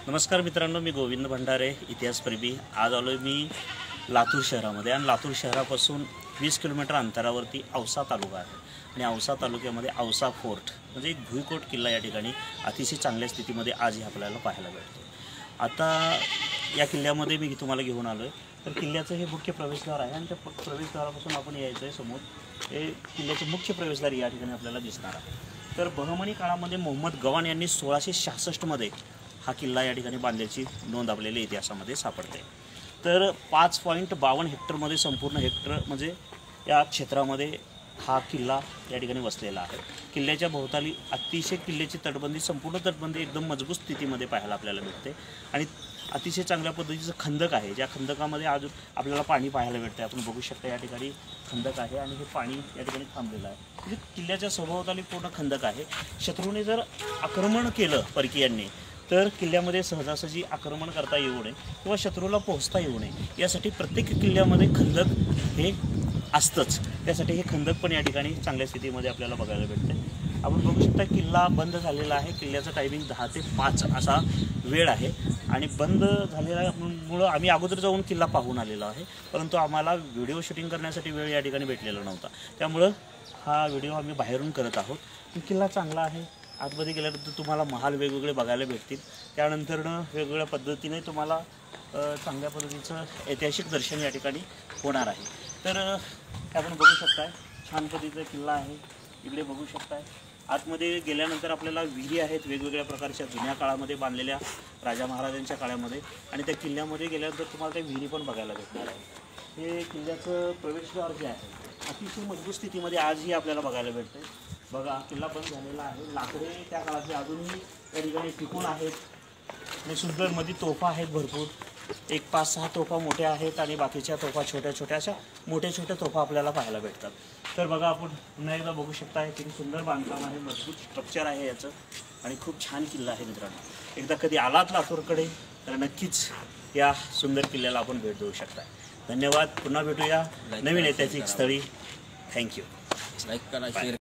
नमस्कार मित्रांनो, मी गोविंद भंडारे, इतिहासप्रेमी। आज आलोय मी लातूर शहरामध्ये आणि लातूर शहरापासून 20 किलोमीटर अंतरावरती औसा तालुका आहे आणि औसा तालुक्यामध्ये औसा फोर्ट म्हणजे एक भुईकोट किल्ला या ठिकाणी अतिशय चांगल्या स्थितीमध्ये आजही आपल्याला पाहायला मिळतो। आता या किल्ल्यामध्ये मी तुम्हाला घेऊन आलोय, तर किल्ल्याचं हे मुख्य प्रवेशद्वार आहे आणि त्या प्रवेशद्वारापासून आपण यायचं आहे। समोर हे किल्ल्याचे मुख्य प्रवेशद्वार या ठिकाणी आपल्याला दिसणार आहे। तर बहमनी काळामध्ये मोहम्मद गवान यांनी 1666 मध्ये हा किल्ला या ठिकाणी बांधल्याची नोंद आपल्याला इतिहासामध्ये सापडते। तर 5.52 हेक्टरमध्ये संपूर्ण हेक्टर म्हणजे या क्षेत्रामध्ये हा किल्ला या ठिकाणी वसलेला आहे। किल्ल्याच्या भोवताली अतिशय किल्ल्याची तटबंदी, संपूर्ण तटबंदी एकदम मजबूत स्थितीमध्ये पाहायला आपल्याला मिळते आणि अतिशय चांगल्या पद्धतीचं खंदक आहे, ज्या खंदकामध्ये अजून आपल्याला पाणी पाहायला मिळते। आपण बघू शकता या ठिकाणी खंदक आहे आणि हे पाणी या ठिकाणी थांबलेलं आहे, म्हणजे किल्ल्याच्या सभोवताली पूर्ण खंदक आहे। शत्रूने जर आक्रमण केलं परकीयांनी तर किल्ल्यामध्ये सहजासहजी आक्रमण करता येऊ नये किंवा शत्रूला पोहोचता येऊ नये यासाठी प्रत्येक किल्ल्यामध्ये खंदक हे असतंच। त्यासाठी हे खंदक पण या ठिकाणी चांगल्या स्थितीमध्ये आपल्याला बघायला भेटते। आपण बघू शकता किल्ला बंद झालेला आहे। किल्ल्याचं टायमिंग 10 ते 5 असा वेळ आहे आणि बंद झालेल्यामुळं आम्ही अगोदर जाऊन किल्ला पाहून आलेलो आहे, परंतु आम्हाला व्हिडिओ शूटिंग करण्यासाठी वेळ या ठिकाणी भेटलेला नव्हता, त्यामुळं हा व्हिडिओ आम्ही बाहेरून करत आहोत। किल्ला चांगला आहे। आतमध्ये गेल्यानंतर तुम्हाला महाल वेगवेगळे बघायला भेटतील, त्यानंतरनं वेगवेगळ्या पद्धतीने तुम्हाला चांगल्या पद्धतीचं ऐतिहासिक दर्शन या ठिकाणी होणार आहे। तर आपण बघू शकताय छान पद्धतीचा किल्ला आहे। इकडे बघू शकताय आतमध्ये गेल्यानंतर आपल्याला विहिरी आहेत वेगवेगळ्या प्रकारच्या, जुन्या काळामध्ये बांधलेल्या राजा महाराजांच्या काळामध्ये, आणि त्या किल्ल्यामध्ये गेल्यानंतर तुम्हाला त्या विहिरी पण बघायला भेटणार आहे। हे किल्ल्याचं प्रवेशद्वार जे आहे अतिशय मजबूत स्थितीमध्ये आजही आपल्याला बघायला भेटते। बघा किल्ला बंद झालेला आहे, लाकडे त्या काळातले अजूनही त्या ठिकाणी टिकून आहेत आणि सुंदर मध्ये तोफा आहेत भरपूर, एक 5-6 तोफा मोठ्या आहेत आणि बाकीच्या तोफा छोट्या छोट्या, अशा मोठ्या छोट्या तोफा आपल्याला पाहायला भेटतात। तर बघा आपण पुन्हा एकदा बघू शकता, किती सुंदर बांधकाम आहे, मजबूत स्ट्रक्चर आहे याचं आणि खूप छान किल्ला आहे। मित्रांनो, एकदा कधी आलात लातूरकडे तर नक्कीच या सुंदर किल्ल्याला आपण भेट देऊ शकता। धन्यवाद, पुन्हा भेटूया नवीन ऐतिहासिक स्थळी। थँक्यू। लाईक करा, शेअर